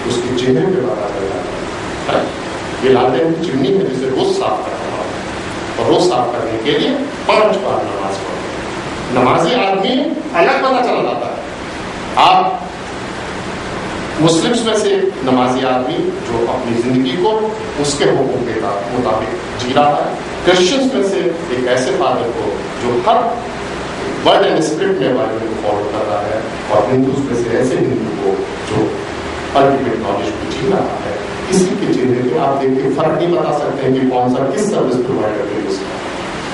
उसके चेहरे पे पता चल जाता है। ये लालटेन की चिमनी है जिसे रोज साफ करना होता है, और रोज साफ करने के लिए 5 बार नमाज पढ़ो। नमाजी आदमी अलग पता चला जाता है। आप मुस्लिम्स में से नमाजी आदमी जो अपनी जिंदगी को उसके हुक्म के मुताबिक जी रहा है, क्रिश्चियंस में से एक ऐसे फादर को जो हर वर्ड एंड स्पिरिट में बाइबल को फॉलो कर रहा है, और हिंदूज में से ऐसे हिंदू को जो अल्टीमेट नॉलेज को जी रहा है। किसी के चेहरे पे आप देख के फर्क नहीं बता सकते हैं कि कौन सा किस सर्विस प्रोवाइडर है उसका।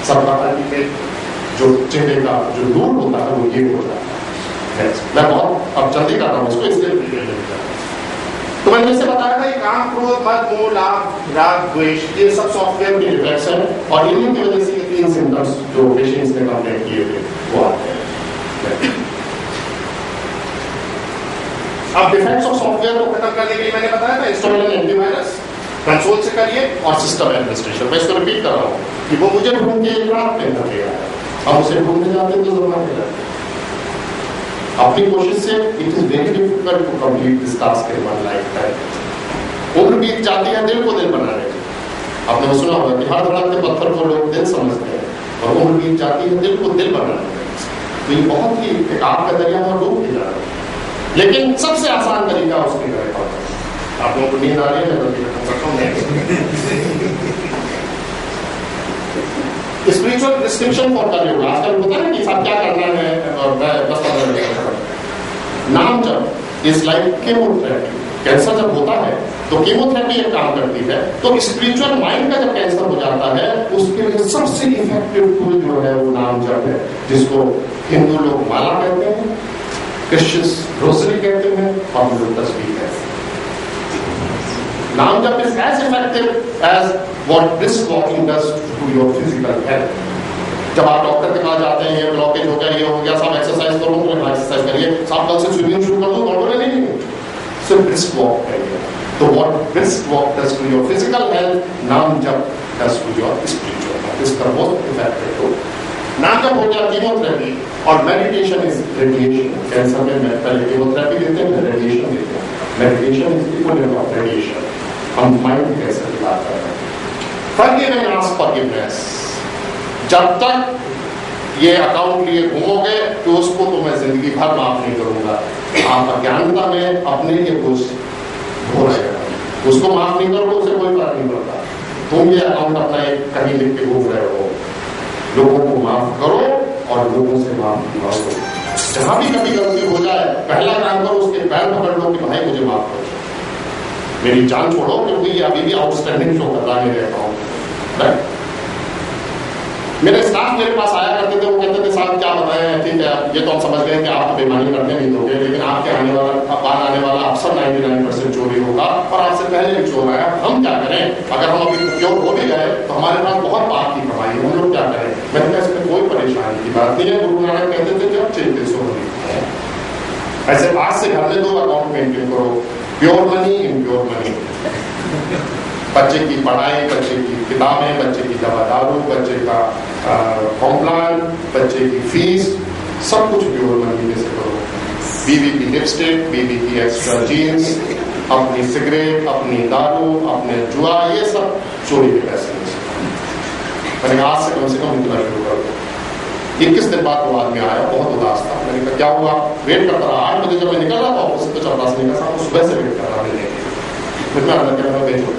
सबका अल्टीमेट जो चेहरे का जो नूर होता है वो ये होता है। मैं बहुत अब जल्दी कर रहा हूँ उसको, इसलिए तो मैंने जैसे बताया था ये काम, क्रोध, मद, मोह, लाभ, राग, द्वेष, ये सब सॉफ्टवेयर के डिफेक्ट्स हैं, और इन्हीं की वजह से ये 3 सिम्टम्स जो पेशेंट्स ने कंप्लेंट किए थे वो आते हैं। अब डिफेक्ट्स ऑफ सॉफ्टवेयर को खत्म करने के लिए मैंने बताया था इंस्टॉल एंटीवायरस, कंसोल से करिए, और सिस्टम एडमिनिस्ट्रेशन। मैं इसको रिपीट कर रहा हूँ कि वो मुझे ढूंढ के एक रात में कर लिया, हम उसे ढूंढने जाते तो जरूरत नहीं लगती। अपनी कोशिश से it is very difficult to complete this task in one lifetime. उम्र बीत जाती है दिल को दिल बनाने की। आपने सुना होगा कि हर धड़कते पत्थर को लोग दिल समझते हैं, और उम्र बीत जाती है दिल को दिल बनाने की। तो ये बहुत ही एक आग का दरिया में डूब के जा रहा है, लेकिन सबसे आसान तरीका उसके घर का। आप लोगों को नींद आ रही है, स्पिरिचुअल प्रिस्क्रिप्शन फॉर कलयुग। आजकल पता है कि सब क्या करना है, और बस नाम जप इज लाइक केमोथेरेपी। कैंसर जब होता है तो केमोथेरेपी एक काम करती है, तो स्पिरिचुअल माइंड का जब कैंसर हो जाता है उसके लिए सबसे इफेक्टिव टूल जो है वो नाम जप है, जिसको हिंदू लोग माला कहते हैं, क्रिश्चियंस रोसरी कहते हैं, और हम लोग तस्बीह कहते हैं। नाम जप is as effective as what brisk walking does to your physical health. जब आप डॉक्टर के पास जाते हैं, ये ब्लॉकेज हो गया, ये हो गया, सब एक्सरसाइज करो, एक्सरसाइज करिए, सब कल से स्विमिंग शुरू कर दो, बोलोगे नहीं, सिर्फ ब्रिस्क वॉक करिए। तो what brisk walk does to your physical health, नाम जप does to your spiritual health. इस पर बहुत इफेक्टिव हो। नाम जप हो गया कीमोथेरेपी, और मेडिटेशन इज रेडिएशन। कैंसर में पहले कीमोथेरेपी देते हैं, फिर रेडिएशन देते हैं। Meditation is equal of radiation. हम माइंड कैंसर की बात कर रहे हैं। Forgive and ask forgiveness. जब तक ये अकाउंट लिए घूमोगे तो उसको तो मैं जिंदगी भर माफ नहीं करूंगा। आप अज्ञानता में अपने लिए बोझ हो रहेगा, उसको माफ नहीं करोगे उसे कोई फर्क नहीं पड़ता। तुम ये अकाउंट अपना एक कहीं लिख के घूम रहे हो। लोगों को माफ करो और लोगों से माफ मांगो। जहां भी कभी गलती हो जाए, पहला काम करो उसके पैर पकड़ लो कि भाई मुझे माफ करो, मेरी जान छोड़ो, क्योंकि ये अभी भी आउटस्टैंडिंग शो कर रहा है मेरे अकाउंट। राइट, मेरे स्टाफ मेरे पास आया करते थे, वो कहते थे साहब क्या बताएं, ठीक है ये तो हम समझ गए कि आप बेईमानी करने नहीं दोगे, लेकिन आपके आने वाला अक्सर 99% चोरी होगा, और आपसे पहले भी चोर आया, हम क्या करें? अगर हम अभी प्योर हो भी गए तो हमारे पास बहुत पाप की कमाई है, हम लोग क्या करें? मैंने कहा इसमें कोई परेशानी की बात नहीं है। गुरु नानक कहते थे जब चिंतित सो नहीं। ऐसे आज से घर में 2 अकाउंट मेंटेन करो, प्योर मनी, इम्प्योर मनी। बच्चे की पढ़ाई, बच्चे की किताबें, बच्चे की दवा दारू, बच्चे का कॉम्प्लान, बच्चे की फीस, सब कुछ प्योर मनी में से करो। बीवी की लिपस्टिक, बीवी की एक्स्ट्रा जीन्स, अपनी सिगरेट, अपनी दारू, अपने जुआ, ये सब चोरी के पैसे में से। मैंने आज से कम इतना शुरू कर दो। 21 दिन बाद वो आदमी आया, बहुत उदास था। मैंने कहा क्या हुआ? वेट करता रहा। 8 बजे जब मैं निकल रहा था ऑफिस से तो चपरास नहीं कर, सुबह से वेट कर रहा मिलने के लिए। फिर मैं अंदर क्या भेजो,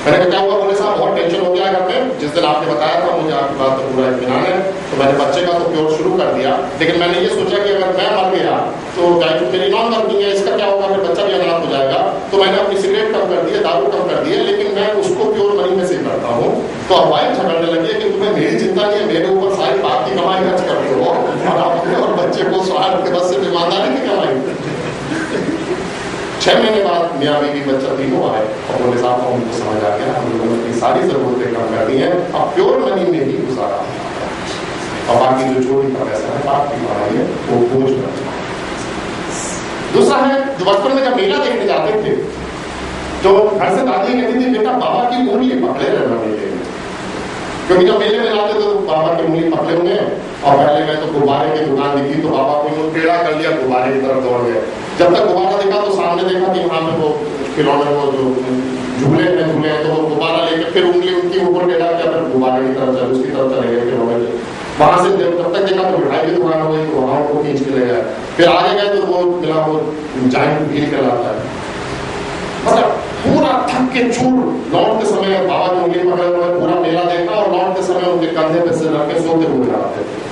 मैंने कहा क्या हुआ? बोले साहब बहुत टेंशन हो गया घर में, जिस दिन आपने बताया था मुझे आपकी बात पर पूरा इत्मीनान है, तो मैंने बच्चे का तो प्योर शुरू कर दिया, लेकिन मैंने ये सोचा कि अगर मैं मर गया तो गाय तो मेरी नॉन मरती है, इसका क्या होगा? फिर बच्चा भी अनाथ हो जाएगा। तो मैंने अपनी सिगरेट कम कर दी है, दारू कम कर दी है, लेकिन मैं उसको प्योर मनी में से करता हूँ। तो अब वाइफ झगड़ने लगी है कि तुम्हें मेरी चिंता नहीं है, मेरे ऊपर सारी बात की कमाई खर्च करते हो, और अपने और बच्चे को स्वार्थ के बस से ईमानदारी की कमाई। 6 महीने बाद मियाँ बीवी बच्चा तीनों आए, और बोले साहब हमको समझ आ गया, हम लोगों ने अपनी सारी जरूरतें कम कर दी हैं, अब प्योर मनी में ही गुजारा, और बाकी जो चोरी का पैसा है बाप की कमाई है वो बोझ बन जाए। दूसरा है, जो बचपन में जब मेला देखने जाते थे तो घर से दादी कहती थी बेटा बाबा की उंगली पकड़े रहना मेले में। क्योंकि जब मेले में जाते तो बाबा की उंगली पकड़े होंगे और पहले मैं तो गुब्बारे की दुकान दिखी तो बाबा को टेढ़ा कर लिया, गुब्बारे की तरफ दौड़ गए। जब तक गुब्बारा दिखा तो सामने देखा कि वहां पे वो खिलौने वो जो झूले हैं तो वो गुब्बारा लेकर फिर उंगली उनकी ऊपर टेढ़ा किया, फिर गुब्बारे की तरफ चले, उसकी तरफ चले गए खिलौने। वहां से जब तक देखा तो मिठाई की दुकान हो गई तो वहां को खींच के ले गया। फिर आगे गए तो वो मिला वो जाइंट व्हील कहलाता है। मतलब पूरा थक के चूर लौटते समय बाबा की उंगली पकड़े हुए पूरा मेला देखा और लौटते समय उनके कंधे पे से रख के सोते हुए आते थे।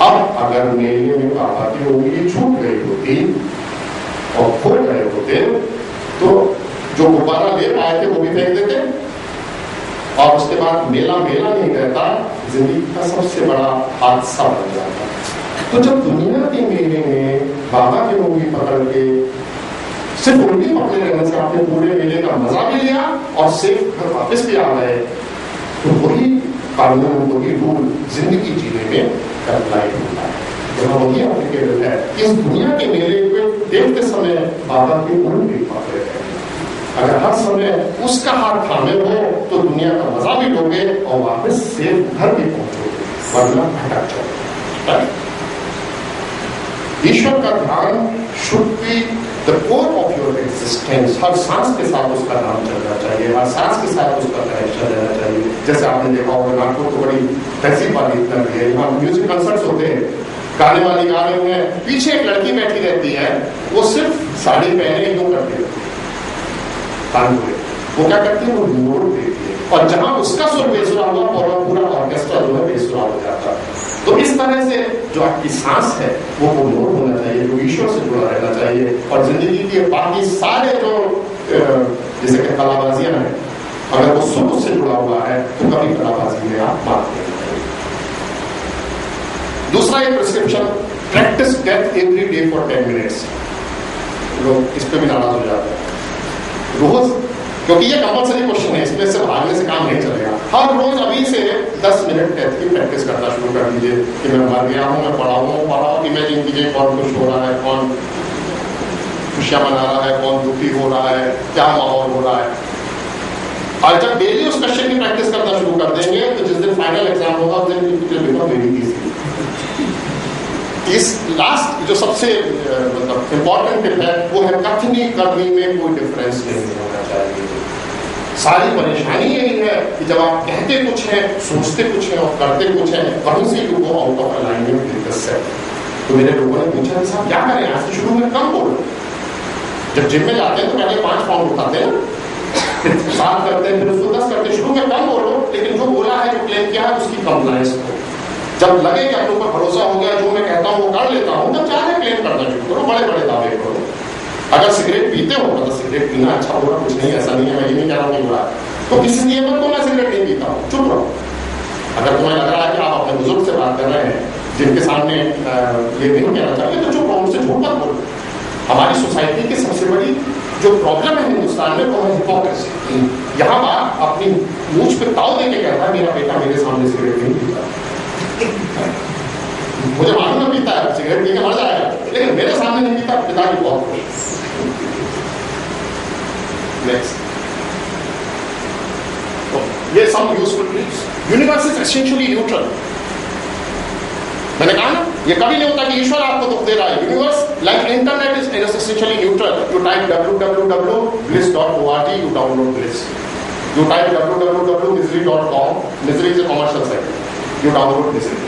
अब अगर मेले में बाबा की उंगली छूट गई होती और खो गए होते तो जो गुब्बारा ले पाए थे वो भी फेंक देते और उसके बाद मेला नहीं रहता, जिंदगी का सबसे बड़ा हादसा बन जाता। तो जब दुनिया के मेले में बाबा की उंगली पकड़ के सिर्फ उंगली पकड़े रहने से आपने पूरे मेले का मजा भी लिया और सेफ घर वापस भी आ गए, तो वही कानून वही रूल जिंदगी जीने में अप्लाई होता है। जहाँ वही एप्लीकेबल है। इस दुनिया के मेले को देखते समय बाबा की उंगली पकड़े रहे, अगर हर समय उसका हाथ थामे हो तो दुनिया का मजा भी लोगे और वापस सेफ घर भी पहुंचोगे, वरना भटक जाओगे। ईश्वर का ध्यान should be the core of your existence. हर सांस के साथ उसका नाम चलना चाहिए, हर सांस के साथ उसका कनेक्शन रहना चाहिए। जैसे आपने देखा होगा नागपुर तो बड़ी तहसील वाली इतना है, यहाँ म्यूजिक कंसर्ट्स होते हैं, गाने वाली गा रहे हुए हैं, पीछे एक लड़की बैठी रहती है, वो सिर्फ साड़ी पहने यूं करती है, वो क्या करती है, वो नोट देती है और जहां उसका सुर बेसुरा हुआ और पूरा ऑर्केस्ट्रा जो है बेसुरा हो जाता है। तो इस तरह से जो आपकी सांस है वो नोट होना चाहिए, जो ईश्वर से जुड़ा रहना चाहिए और जिंदगी के बाकी सारे जो जैसे कि कलाबाजियां हैं, अगर वो सुर से जुड़ा हुआ है तो कभी कलाबाजी में आप मार नहीं। दूसरा एक prescription, practice death every day for 10 minutes. लोग इस पे भी नाराज हो जाते हैं रोज, क्योंकि ये कंपल्सरी क्वेश्चन है, इसमें से भागने से काम नहीं चलेगा। हर रोज अभी से 10 मिनट डेथ की प्रैक्टिस करना शुरू कर दीजिए कि मैं मर गया हूँ, मैं पढ़ा हूँ, इमेजिन कीजिए कौन खुश हो रहा है, कौन खुशियां मना रहा है, कौन दुखी हो रहा है, क्या माहौल हो रहा है। और जब डेली उस क्वेश्चन की प्रैक्टिस करना शुरू कर देंगे तो जिस दिन फाइनल एग्जाम होगा उस दिन वेरी इजी। इस लास्ट जो सबसे मतलब इम्पोर्टेंट टिप है वो है कथनी करनी में कोई डिफरेंस नहीं होना चाहिए। सारी परेशानी यही है कि जब आप कहते कुछ है, सोचते कुछ है और करते कुछ है, वहीं से you go out of alignment with the self. तो मेरे लोगों ने पूछा साहब क्या करें, आज से शुरू में कम बोलो। जब जिम में जाते हैं तो पहले 5 पाउंड उठाते हैं, 7 करते हैं, फिर उसको 10 करते हैं। शुरू में कम बोलो, लेकिन जो बोला है, जो क्लेम किया है उसकी कंप्लायंस करो। जब लगे कि अपने ऊपर भरोसा हो गया, जो मैं कहता हूँ वो कर लेता हूँ, तब चाहे क्लेम करना शुरू करो, बड़े बड़े दावे करो। अगर सिगरेट पीते हो तो सिगरेट पीना अच्छा होगा, कुछ नहीं, ऐसा नहीं है, मैं ये नहीं कह रहा हूँ बुरा, तो किसी नियम को मैं सिगरेट नहीं पीता हूँ, चुप रहो। अगर तुम्हें लग रहा है कि आप अपने बुजुर्ग से बात कर रहे हैं जिनके सामने ये नहीं कहना चाहिए, तो चुप रहो, उनसे झूठ मत बोलो। हमारी सोसाइटी की सबसे बड़ी जो प्रॉब्लम है हिंदुस्तान में वो है हिपोक्रेसी। यहाँ बात अपनी मूछ पे ताव देके कहता है मेरा बेटा मेरे सामने सिगरेट नहीं पीता, मुझे मालूम है पीता है, सिगरेट पी के मर जाएगा, लेकिन मेरे सामने नहीं पीता, पिताजी बहुत खुश। नेक्स्ट, ये some useful tips. Universe is essentially neutral. मैंने कहा ना, ये कभी नहीं होता कि ईश्वर आपको दुख दे रहा है। Universe like internet is essentially neutral. You type www.bliss.org, you download Bliss. You type www.misery.com, misery is a commercial site, you download misery.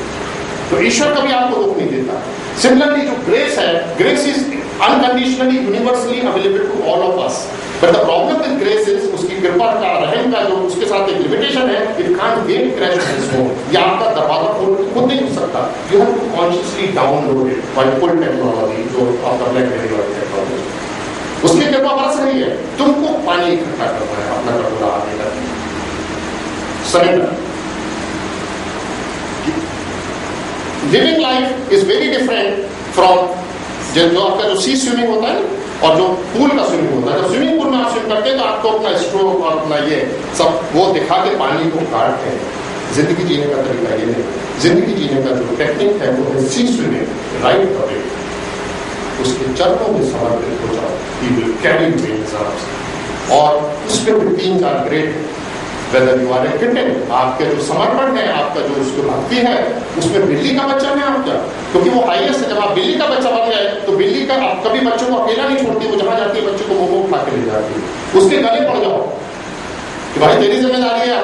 तो ईश्वर कभी आपको दुख नहीं देता। सिमिलरली जो ग्रेस है, grace is unconditionally universally available to all of us, but the problem with grace is उसकी कृपा का, रहम का जो उसके साथ एक लिमिटेशन है, it can't gate crash this home. ये आपका दरवाजा खुद नहीं हो सकता, you have to consciously download it by full technology, जो आपका ब्लैकबेरी वाली टेक्नोलॉजी, उसकी कृपा बरस रही है। तुमको पानी इकट्ठा करना है, अपना कटोरा आगे करना। Surrender. Living life is very different from जो आपका जो सी स्विमिंग होता है और जो पूल का स्विमिंग होता है। जब स्विमिंग पूल में आप स्विम करते हैं तो आपको अपना स्ट्रोक और अपना ये सब वो दिखा के पानी को काटते हैं। जिंदगी जीने का तरीका ये नहीं, जिंदगी जीने का जो टेक्निक है वो है सी स्विमिंग, राइट अवे, उसके चरणों में समर्पित हो जाओ, he will carry you in his arms. और उसमें भी 3-4 great whether you are a kitten, आपके जो समर्पण है, आपका जो उसको भक्ति है, उसमें बिल्ली का बच्चा है आपका, क्योंकि वो हाईएस्ट है। जब आप बिल्ली का बच्चा बन गए तो बिल्ली का आप कभी बच्चों को अकेला नहीं छोड़ती, वो जहां जाती है बच्चे को मोमो उठा के ले जाती है, उसके गले पड़ जाओ कि भाई तेरी जिम्मेदारी है,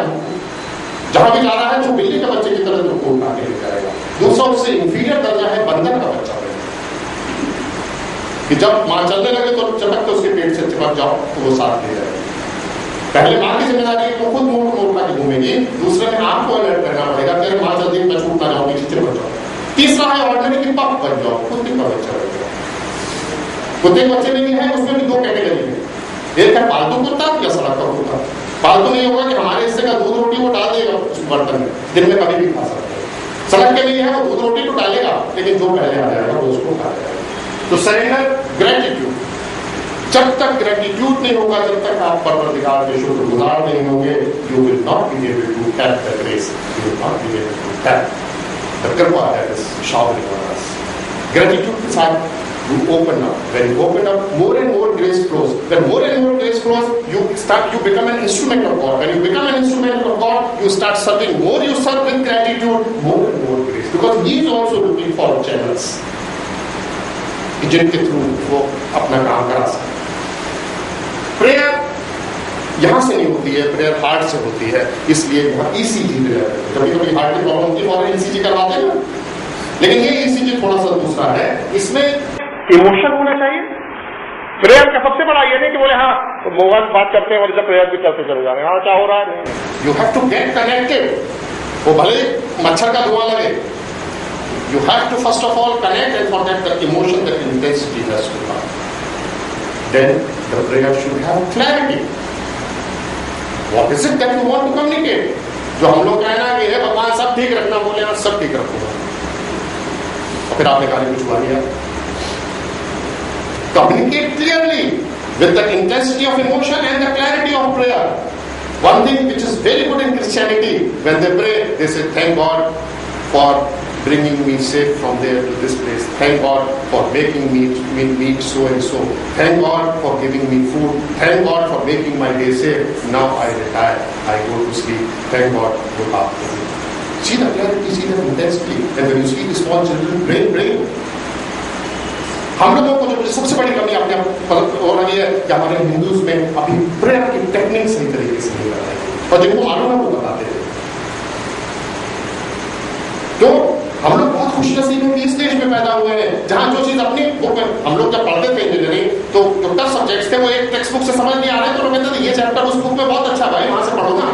जहां भी जा रहा है तो बिल्ली का बच्चे की तरह तुमको उठा के ले जाएगा। दूसरा उससे इंफीरियर दर्जा है बंदर का बच्चा, कि जब मां चलने लगे तो चटक के उसके पेट से चिपक जाओ तो वो साथ ले जाएगा। पहले मां की जिम्मेदारी है, तो खुद मोट उठा के घूमेगी, दूसरे में आपको अलर्ट करना पड़ेगा कि मां जल्दी मैं छूट ना जाऊंगी, चिपक जाओ। तीसरा है ऑर्डिनरी की पप बन जाओ, कुत्ते का बच्चा बन जाओ। कुत्ते के बच्चे नहीं है, उसमें भी दो कैटेगरी है, एक है पालतू कुत्ता या सड़क का कुत्ता। पालतू नहीं होगा कि हमारे हिस्से का दूध रोटी वो डाल देगा उस बर्तन में, दिन में कभी भी खा सकते हैं। सड़क के लिए है वो दूध रोटी तो डालेगा, लेकिन जो पहले आ जाएगा वो उसको खा जाएगा। तो सरेंडर, ग्रेटिट्यूड, जब तक ग्रेटिट्यूड नहीं होगा, जब तक आप परवरदिगार के शुक्रगुजार नहीं होंगे, you will not be able to tap the grace, you will not be able to tap the कृपा that is showering on us. Gratitude के साथ you open up. When you open up, more and more grace flows. When more and more grace flows, you become an instrument of God. When you become an instrument of God, you start serving. More you serve with gratitude, more and more grace. Because He is also looking for channels, जिनके through वो अपना काम करा सकते। Prayer यहां से नहीं होती है, प्रेयर हार्ट से होती है, इसलिए यहाँ ECG पे कभी कभी हार्ट की प्रॉब्लम होती है और ECG करवाते हैं ना, लेकिन ये ECG थोड़ा सा दूसरा है, इसमें इमोशन होना चाहिए। प्रेयर का सबसे बड़ा ये नहीं कि बोले हाँ मोबाइल बात करते हैं और जब प्रेयर भी करते चले जा रहे हैं, हाँ क्या हो रहा है। You have to get connected, वो भले मच्छर का धुआं लगे, you have to first of all connect and for that the emotion, the intensity has to come, then the prayer should have clarity. What is it that you want to communicate? जो हम लोग कहना है कि हे भगवान सब ठीक रखना, बोले हाँ सब ठीक रखूंगा, और फिर आपने गाली को छुआ लिया। Communicate clearly with the intensity of emotion and the clarity of prayer. One thing which is very good in Christianity, when they pray, they say, thank God for bringing me safe from there to this place. Thank God for making me meet so and so. Thank God for giving me food. Thank God for making my day safe. Now I retire. I go to sleep. Thank God, look after me. See the clarity, see the intensity. And when you see the small children pray. हम लोगों को जो सबसे बड़ी कमी अपने हो रही है कि हमारे हिंदूज में अभी प्रेयर की टेक्निक सही तरीके से नहीं कर रहे, और जिनको मालूम है वो बताते हैं। तो हम लोग बहुत खुशनसीब है कि इस देश में पैदा हुए हैं जहां जो चीज अपनी बुक में हम लोग जब पढ़ते थे इंजीनियरिंग, तो जो टफ सब्जेक्ट्स थे वो एक टेक्स्ट बुक से समझ नहीं आ रहे, तो लोग कहते थे ये चैप्टर उस बुक में बहुत अच्छा भाई वहां से पढ़ो ना,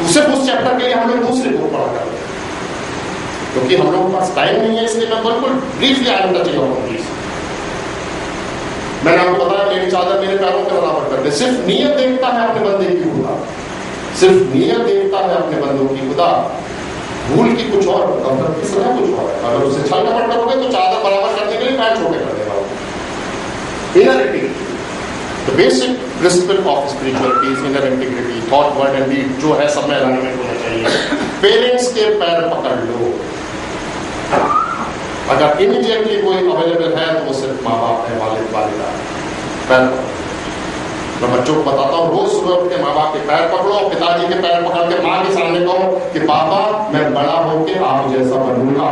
उससे उस चैप्टर के लिए हम लोग दूसरे बुक पढ़ा करते हैं, क्योंकि हम लोगों के पास टाइम नहीं है। इसलिए मैं बिल्कुल briefly I am touching on this. मैंने आपको बताया मेरी चादर मेरे पैरों के बराबर कर दे। सिर्फ नियत देखता है अपने बंदे की खुदा, सिर्फ नियत देखता है अपने बंदों की खुदा, भूल की कुछ और, गलत की सजा कुछ और। अगर उसे छल कपट करोगे तो चादर बराबर करने के लिए पैर छोटे कर देगा। Inner integrity, the basic principle of spirituality is inner integrity, thought word and deed, जो है सब में अलाइनमेंट होना चाहिए। पेरेंट्स के पैर पकड़ लो, अगर इमीडिएटली कोई अवेलेबल है तो वो सिर्फ माँ बाप है, वालिदा पैर। मैं बच्चों को बताता हूँ रोज सुबह उठ के माँ बाप के पैर पकड़ो, पिताजी के पैर पकड़ के माँ के सामने कहो कि पापा मैं बड़ा होके आप जैसा बनूंगा।